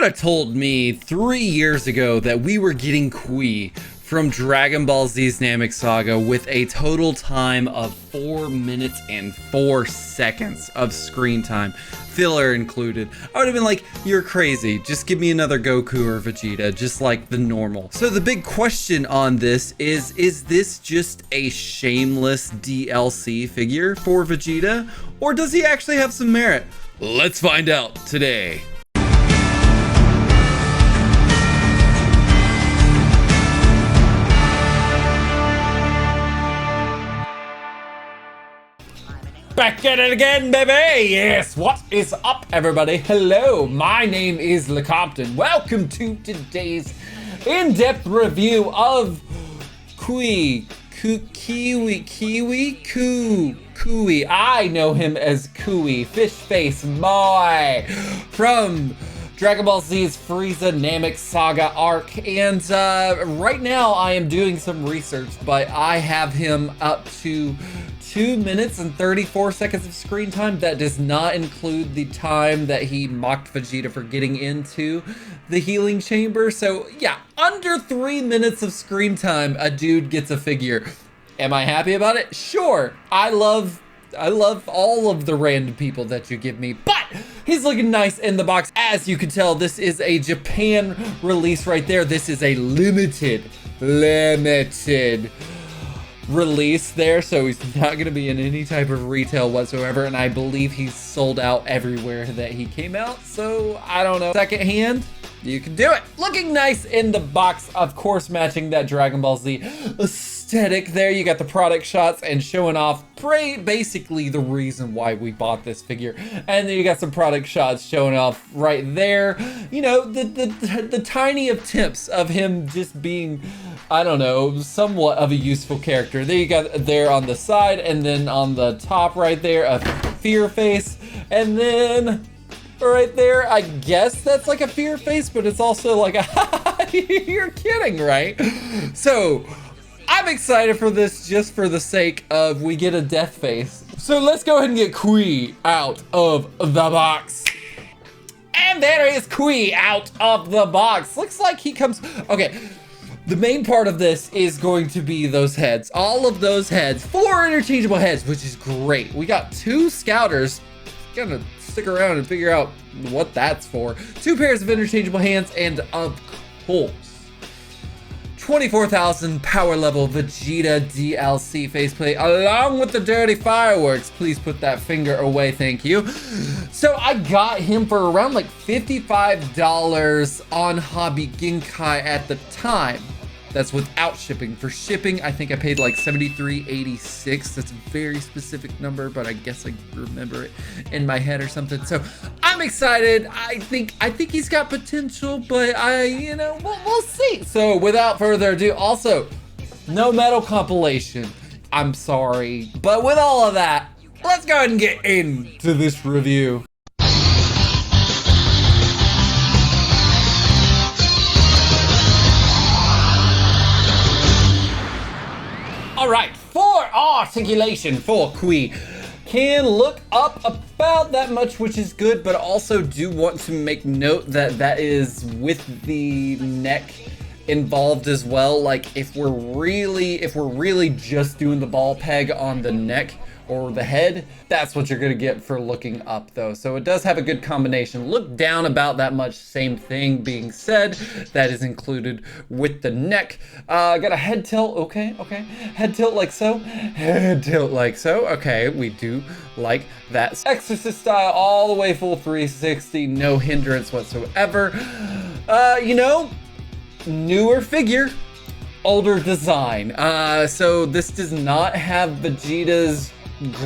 have told me 3 years ago that we were getting Kyewi from Dragonball Z's Namek Saga with a total time of 4 minutes and 4 seconds of screen time, filler included, I would have been like, you're crazy, just give me another Goku or Vegeta, just like the normal. So the big question on this is this just a shameless DLC figure for Vegeta, or does he actually have some merit? Let's find out today. Back at it again, baby! Yes, what is up, everybody? Hello, my name is LeCompton. Welcome to today's in-depth review of Kyewi. I know him as Kyewi, Fish Face Boy, from Dragon Ball Z's Frieza Namek Saga arc. And right now I am doing some research, but I have him up to 2 minutes and 34 seconds of screen time. That does not include the time that he mocked Vegeta for getting into the healing chamber. So yeah, under 3 minutes of screen time, a dude gets a figure. Am I happy about it? Sure. I love all of the random people that you give me, but he's looking nice in the box. As you can tell, this is a Japan release right there. This is a limited release there, so he's not going to be in any type of retail whatsoever, and I believe he's sold out everywhere that he came out, so I don't know. Secondhand, you can do it. Looking nice in the box, of course, matching that Dragon Ball Z aesthetic there. You got the product shots and showing off basically the reason why we bought this figure, and then you got some product shots showing off right there, you know, the tiny attempts of him just being, I don't know, somewhat of a useful character. There you got there on the side, and then on the top right there, a fear face, and then right there, I guess that's like a fear face, but it's also like a you're kidding, right? So I'm excited for this just for the sake of we get a death face. So let's go ahead and get Kyewi out of the box. And there is Kyewi out of the box. Looks like he comes, okay. The main part of this is going to be those heads. All of those heads, 4 interchangeable heads, which is great. We got 2 scouters. Gonna stick around and figure out what that's for. 2 pairs of interchangeable hands, and of course, 24,000 power level Vegeta DLC faceplate, along with the dirty fireworks. Please put that finger away, thank you. So I got him for around like $55 on Hobby Genkai at the time. That's without shipping. For shipping, I think I paid like $73.86. That's a very specific number, but I guess I remember it in my head or something. So I'm excited. I think he's got potential, but we'll see. So without further ado, also, no metal compilation. I'm sorry. But with all of that, let's go ahead and get into this review. All right, for articulation for Kyewi, can look up about that much, which is good, but also do want to make note that that is with the neck involved as well. Like if we're really just doing the ball peg on the neck or the head, that's what you're gonna get for looking up though. So it does have a good combination. Look down about that much, same thing being said, that is included with the neck. Got a head tilt, okay. Head tilt like so, head tilt like so. Okay, we do like that. Exorcist style all the way full 360, no hindrance whatsoever. Newer figure, older design. So this does not have Vegeta's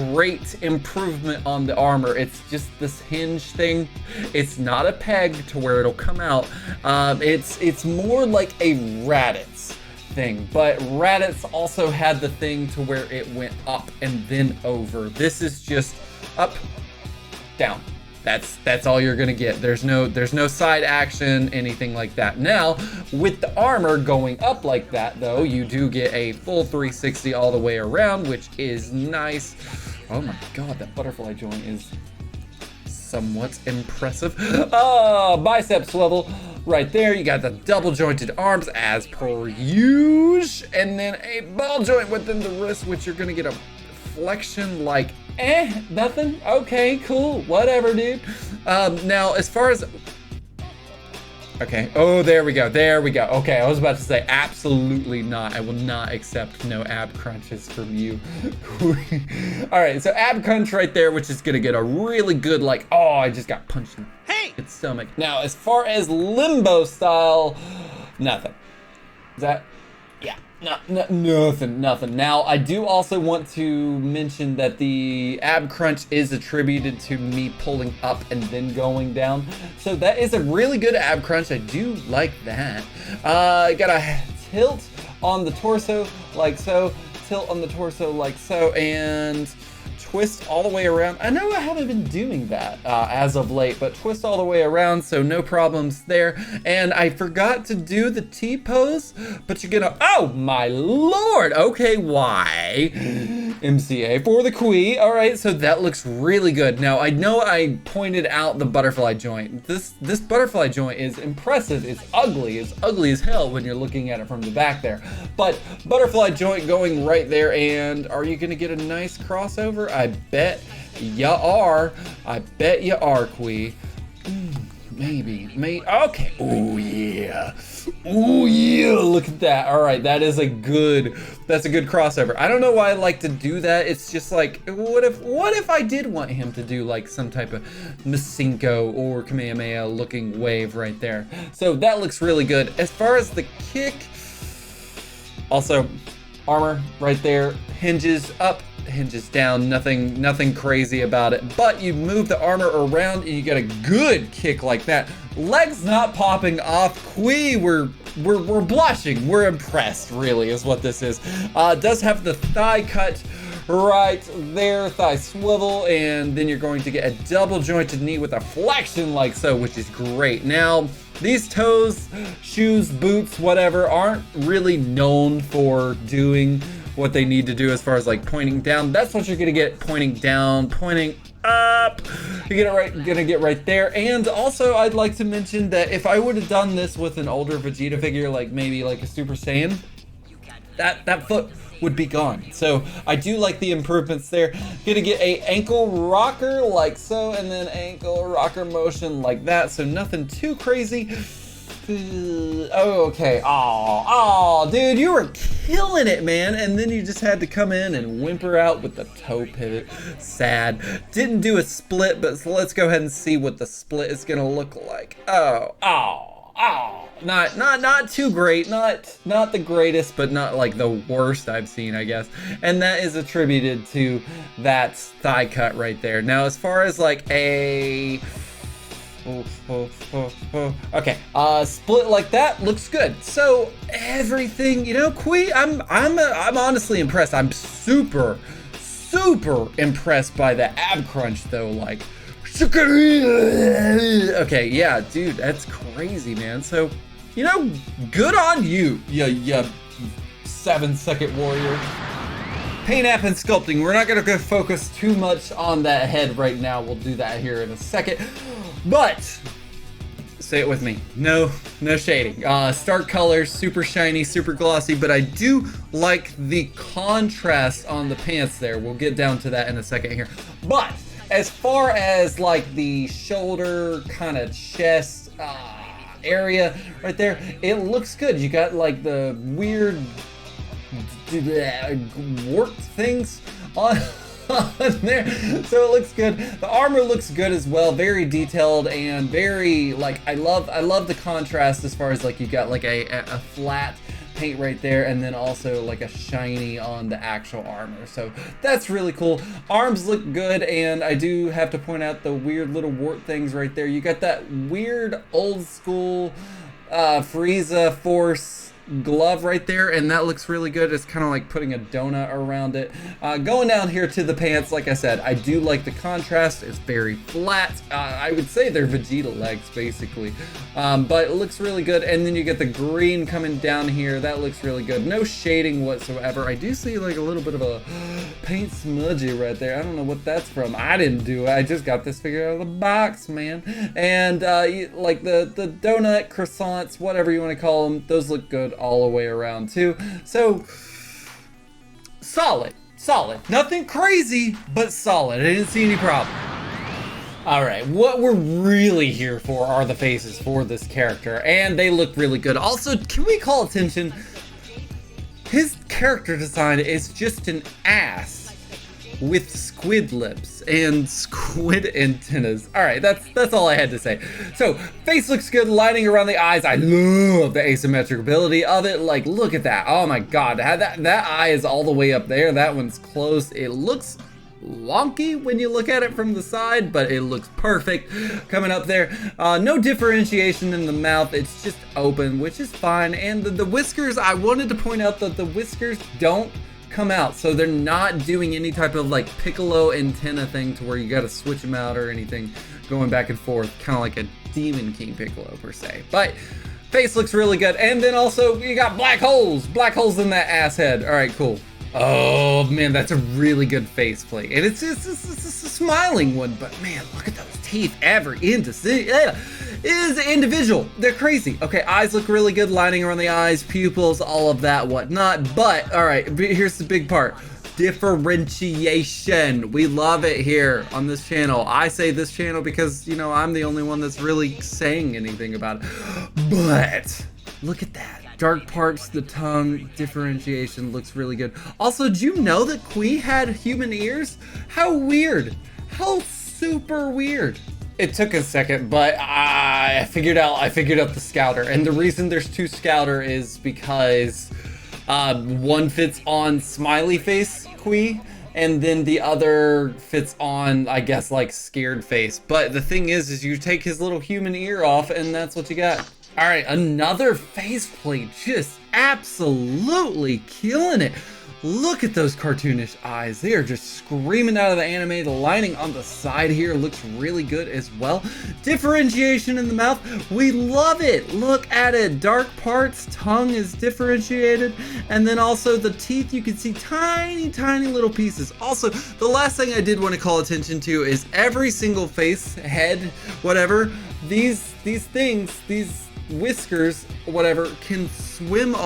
great improvement on the armor. It's just this hinge thing. It's not a peg to where it'll come out. It's more like a Raditz thing, but Raditz also had the thing to where it went up and then over. This is just up, down. That's all you're gonna get. There's no side action, anything like that. Now, with the armor going up like that though, you do get a full 360 all the way around, which is nice. Oh my god, that butterfly joint is somewhat impressive. Bicep swivel right there. You got the double jointed arms as per usual, and then a ball joint within the wrist, which you're gonna get a flexion like nothing. Okay, cool, whatever, dude. Now as far as okay, oh, there we go. Okay, I was about to say absolutely not. I will not accept no ab crunches from you. All right, so ab crunch right there, which is gonna get a really good like, oh, I just got punched in the stomach. Now, as far as limbo style, nothing. Is that, yeah, nothing. Now, I do also want to mention that the ab crunch is attributed to me pulling up and then going down. So that is a really good ab crunch. I do like that. I got a tilt on the torso like so, tilt on the torso like so, and twist all the way around. I know I haven't been doing that as of late, but twist all the way around, so no problems there. And I forgot to do the T-pose, but you're gonna, oh my lord, okay, why? MCA for the Kyewi. All right, so that looks really good. Now, I know I pointed out the butterfly joint. This butterfly joint is impressive. It's ugly as hell when you're looking at it from the back there. But butterfly joint going right there, and are you gonna get a nice crossover? I bet ya are. I bet ya are, Kyewi. Maybe. Okay. Oh yeah. Look at that. All right, that's a good crossover. I don't know why I like to do that. It's just like, what if I did want him to do like some type of Masenko or Kamehameha looking wave right there. So that looks really good. As far as the kick, also armor right there, hinges up, hinges down, nothing crazy about it, but you move the armor around and you get a good kick like that. Legs not popping off. Kyewi, we're blushing, we're impressed, really, is what this is. Does have the thigh cut right there, thigh swivel, and then you're going to get a double jointed knee with a flexion like so, which is great. Now, these toes, shoes, boots, whatever, aren't really known for doing what they need to do as far as like pointing down. That's what you're gonna get, pointing down, pointing up. You're gonna get right there. And also, I'd like to mention that if I would have done this with an older Vegeta figure, like maybe like a Super Saiyan, that foot would be gone. So I do like the improvements there. Gonna get a ankle rocker like so, and then ankle rocker motion like that. So nothing too crazy. Oh, okay. Oh, dude, you were killing it, man. And then you just had to come in and whimper out with the toe pivot. Sad. Didn't do a split, but so let's go ahead and see what the split is gonna look like. Oh. Not too great. Not the greatest, but not like the worst I've seen, I guess. And that is attributed to that thigh cut right there. Now, as far as like a okay, split like that looks good. So everything, you know, Kyewi, I'm honestly impressed. I'm super impressed by the ab crunch though. Like, okay, yeah, dude, that's crazy, man. So, you know, good on you, you 7-second warrior. Paint app and sculpting. We're not gonna go focus too much on that head right now. We'll do that here in a second. But say it with me. No shading. Stark colors, super shiny, super glossy, but I do like the contrast on the pants there. We'll get down to that in a second here. But as far as like the shoulder, kind of chest area right there, it looks good. You got like the weird warped things on there, so it looks good. The armor looks good as well, very detailed and very like, I love the contrast as far as like you got like a flat paint right there, and then also like a shiny on the actual armor. So that's really cool. Arms look good, and I do have to point out the weird little wart things right there. You got that weird old school Frieza Force glove right there, and that looks really good. It's kind of like putting a donut around it. Going down here to the pants, like I said, I do like the contrast. It's very flat. I would say they're Vegeta legs, basically. But it looks really good. And then you get the green coming down here. That looks really good. No shading whatsoever. I do see like a little bit of a paint smudgy right there. I don't know what that's from. I didn't do it. I just got this figure out of the box, man. And like the donut, croissants, whatever you want to call them, those look good all the way around too. So solid. Nothing crazy, but solid. I didn't see any problem. All right, what we're really here for are the faces for this character, and they look really good. Also, can we call attention? His character design is just an ass with squid lips and squid antennas. All right, that's all I had to say. So face looks good, lining around the eyes. I love the asymmetric ability of it. Like, look at that. Oh my God, that eye is all the way up there. That one's close. It looks wonky when you look at it from the side, but it looks perfect coming up there. No differentiation in the mouth. It's just open, which is fine. And the whiskers, I wanted to point out that the whiskers don't come out, so they're not doing any type of like piccolo antenna thing to where you got to switch them out or anything, going back and forth, kind of like a Demon King Piccolo per se. But face looks really good. And then also you got black holes in that ass head. All right, cool. Oh man, that's a really good face plate, and it's a smiling one, but man, look at those teeth. Every is individual. They're crazy. Okay, eyes look really good, lining around the eyes, pupils, all of that, whatnot. But all right, here's the big part: differentiation. We love it here on this channel. I say this channel because, you know, I'm the only one that's really saying anything about it. But look at that. Dark parts, the tongue, differentiation looks really good. Also, did you know that Kyewi had human ears? How weird. How super weird. It took a second, but I figured out the scouter. And the reason there's two scouter is because one fits on smiley face Kyewi, and then the other fits on, I guess, like scared face. But the thing is you take his little human ear off, and that's what you got. All right, another faceplate, just absolutely killing it. Look at those cartoonish eyes. They are just screaming out of the anime. The lining on the side here looks really good as well. Differentiation in the mouth, we love it. Look at it, dark parts, tongue is differentiated. And then also the teeth, you can see tiny little pieces. Also, the last thing I did want to call attention to is every single face, head, whatever, these things, these whiskers, whatever, can swivel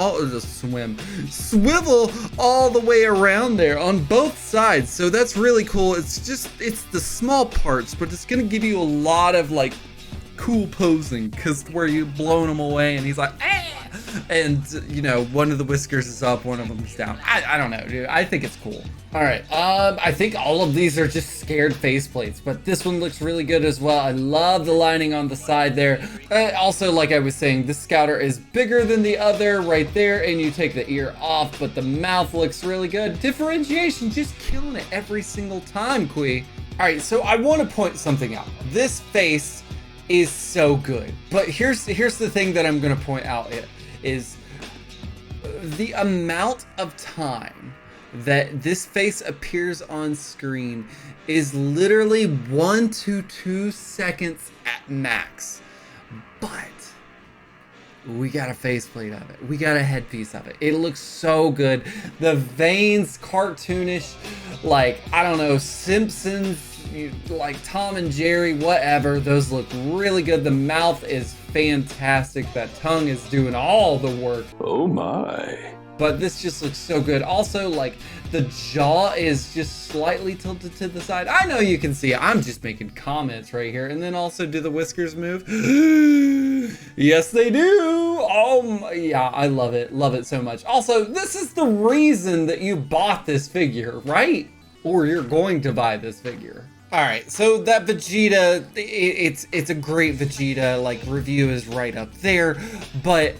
all the way around there on both sides. So that's really cool. It's the small parts, but it's gonna give you a lot of like cool posing, because where you blowing him away and he's like, ah! And you know, one of the whiskers is up, one of them is down. I don't know, dude. I think it's cool. All right, I think all of these are just scared faceplates, but this one looks really good as well. I love the lining on the side there. Also, like I was saying, this scouter is bigger than the other right there, and you take the ear off, but the mouth looks really good. Differentiation, just killing it every single time, Kyewi. All right, so I want to point something out. This face is so good, but here's the thing that I'm gonna point out is the amount of time that this face appears on screen is literally 1 to 2 seconds at max. But we got a faceplate of it. We got a headpiece of it. It looks so good. The veins, cartoonish, like, I don't know, Simpsons, like Tom and Jerry, whatever. Those look really good. The mouth is fantastic. That tongue is doing all the work. Oh my. But this just looks so good. Also, like, the jaw is just slightly tilted to the side. I know you can see it. I'm just making comments right here. And then also, do the whiskers move? Yes, they do. Oh, yeah, I love it. Love it so much. Also, this is the reason that you bought this figure, right? Or you're going to buy this figure. All right, so that Vegeta, it's a great Vegeta. Like, review is right up there. But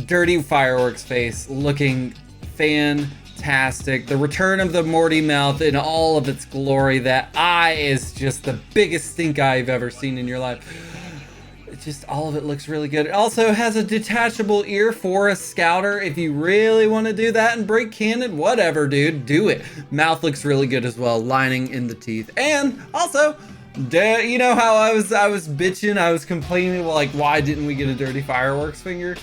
Dirty Fireworks face looking fantastic. The return of the Morty mouth in all of its glory. That eye is just the biggest stink eye you've ever seen in your life. just all of it looks really good. It also has a detachable ear for a scouter. If you really want to do that and break canon, whatever, dude, do it. Mouth looks really good as well, lining in the teeth. And also, you know how I was bitching, I was complaining, like, why didn't we get a dirty fireworks finger?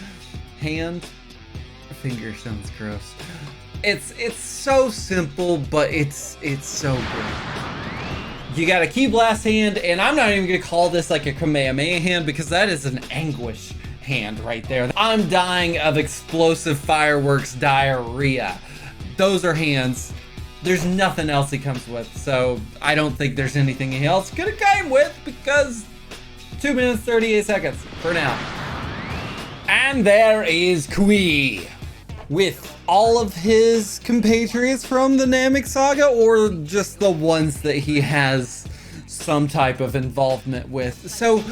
Hand? Finger sounds gross. It's so simple, but it's so good. You got a Ki Blast hand, and I'm not even gonna call this like a Kamehameha hand because that is an anguish hand right there. I'm dying of explosive fireworks diarrhea. Those are hands. There's nothing else he comes with, so I don't think there's anything else he could have came with because 2 minutes 38 seconds for now. And there is Kyewi with all of his compatriots from the Namek saga, or just the ones that he has some type of involvement with. So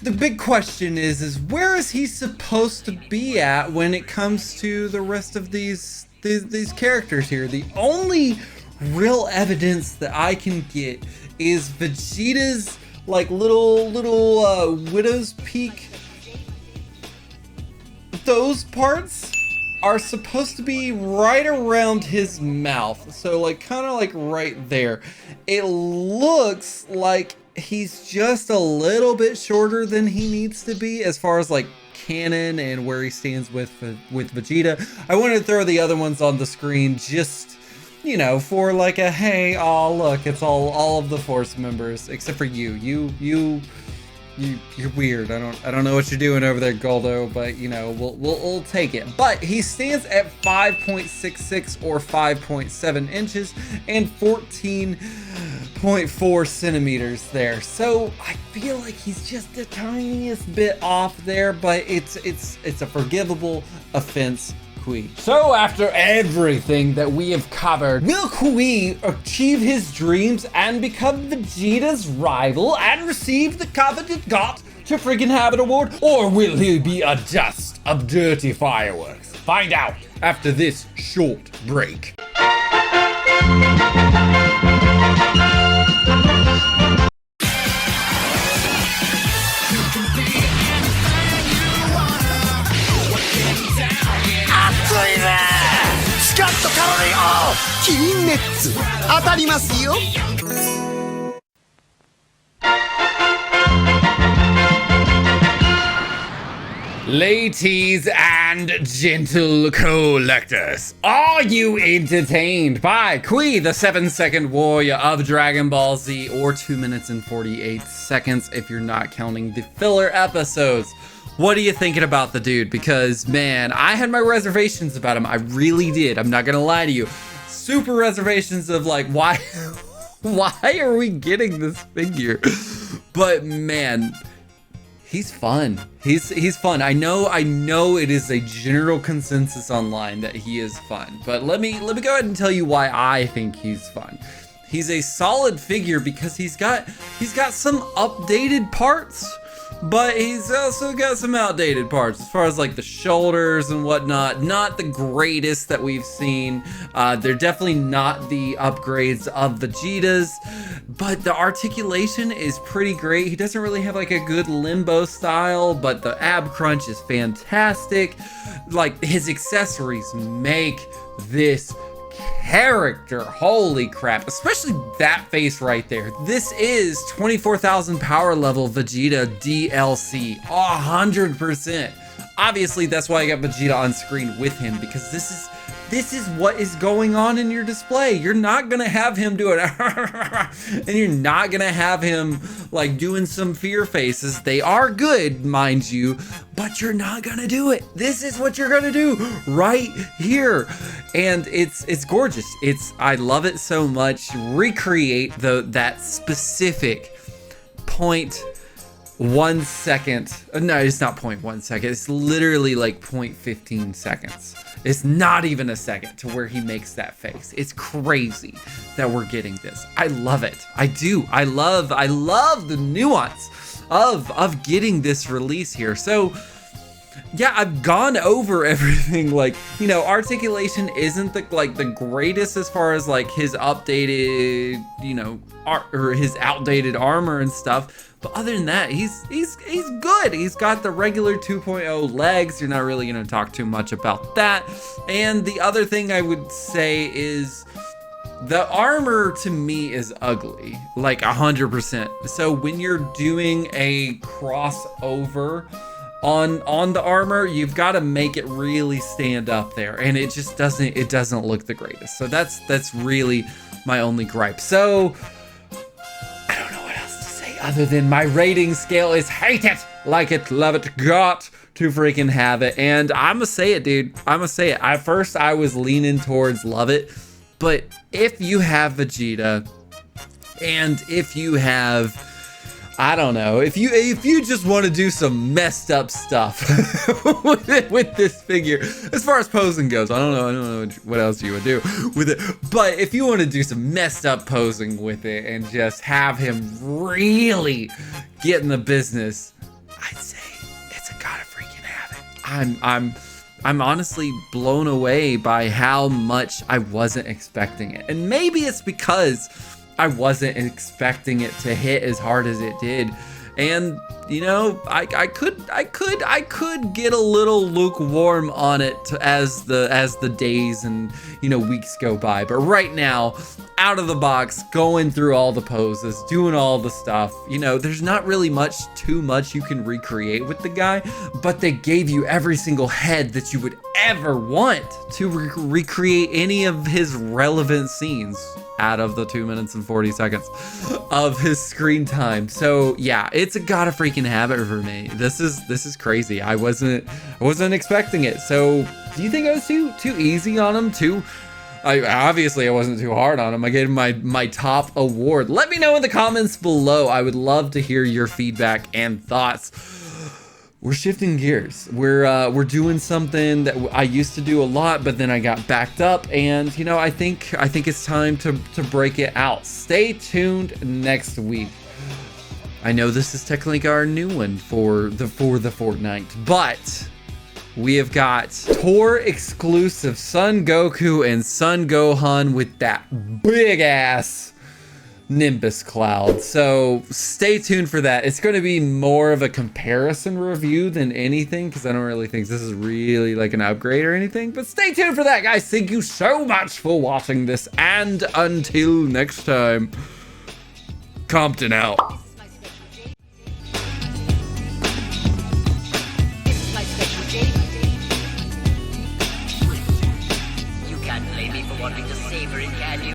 the big question is where is he supposed to be at when it comes to the rest of these characters here? The only real evidence that I can get is Vegeta's like little widow's peak. Those parts are supposed to be right around his mouth. So like kind of like right there. It looks like he's just a little bit shorter than he needs to be as far as like canon and where he stands with Vegeta. I wanted to throw the other ones on the screen just, you know, for like a, hey, oh look, it's all of the Force members except for you. You're weird. I don't know what you're doing over there, Goldo, but you know, we'll take it. But he stands at 5.66 or 5.7 inches and 14.4 centimeters there. So I feel like he's just the tiniest bit off there, but it's a forgivable offense. Kyewi. So after everything that we have covered, will Kyewi achieve his dreams and become Vegeta's rival and receive the coveted Got to Friggin' Habit Award? Or will he be a dust of dirty fireworks? Find out after this short break. Ladies and gentle collectors, are you entertained by Kyewi, the 7-second warrior of Dragon Ball Z, or 2 minutes and 48 seconds if you're not counting the filler episodes? What are you thinking about the dude? Because man, I had my reservations about him. I really did. I'm not gonna lie to you. Super reservations of like, why are we getting this figure? But man, he's fun. He's fun. I know it is a general consensus online that he is fun, but let me go ahead and tell you why I think he's fun. He's a solid figure because he's got some updated parts, but he's also got some outdated parts as far as like the shoulders and whatnot. Not the greatest that we've seen. They're definitely not the upgrades of Vegeta's, but the articulation is pretty great. He doesn't really have like a good limbo style, but the ab crunch is fantastic. Like his accessories make this character, holy crap, especially that face right there. This is 24,000 power level Vegeta DLC, 100%. Obviously that's why I got Vegeta on screen with him, because this is what is going on in your display. You're not gonna have him do it and you're not gonna have him like doing some fear faces. They are good, mind you, but you're not gonna do it. This is what you're gonna do right here. And it's gorgeous. I love it so much. Recreate that specific 0.1 second. No, it's not 0.1 second. It's literally like 0.15 seconds. It's not even a second to where he makes that face. It's crazy that we're getting this. I love it. I do. I love the nuance of getting this release here. So yeah, I've gone over everything. Like, you know, articulation isn't the greatest as far as like his updated, you know, or his outdated armor and stuff. But other than that, he's good. He's got the regular 2.0 legs. You're not really gonna talk too much about that. And the other thing I would say is the armor to me is ugly, like 100%. So when you're doing a crossover on the armor, you've got to make it really stand up there, and it just doesn't look the greatest. So that's really my only gripe. So I don't know what else to say other than my rating scale is hate it, like it, love it, got to freaking have it. And I'ma say it, dude. I'ma say it. At first I was leaning towards love it, but if you have Vegeta and if you have, I don't know, if you just want to do some messed up stuff with this figure, as far as posing goes, I don't know what else you would do with it. But if you want to do some messed up posing with it and just have him really get in the business, I'd say it's a gotta freaking have it. I'm honestly blown away by how much I wasn't expecting it. And maybe it's because I wasn't expecting it to hit as hard as it did. And you know, I could get a little lukewarm on it as the days and, you know, weeks go by. But right now, out of the box, going through all the poses, doing all the stuff, you know, there's not really too much you can recreate with the guy, but they gave you every single head that you would ever want to recreate any of his relevant scenes out of the 2 minutes and 40 seconds of his screen time. So yeah, it's a gotta freaking have it for me. This is crazy. I wasn't expecting it. So do you think I was too easy on him? Obviously I wasn't too hard on him. I gave him my top award. Let me know in the comments below. I would love to hear your feedback and thoughts. We're shifting gears. We're doing something that I used to do a lot, but then I got backed up, and you know, I think it's time to break it out. Stay tuned next week. I know this is technically our new one for the fortnight, but we have got tour exclusive Son Goku and Son Gohan with that big ass Nimbus cloud. So stay tuned for that. It's going to be more of a comparison review than anything, because I don't really think this is really like an upgrade or anything. But stay tuned for that, guys. Thank you so much for watching this, and until next time, Compton out. You can't blame me for wanting to savor it, can you?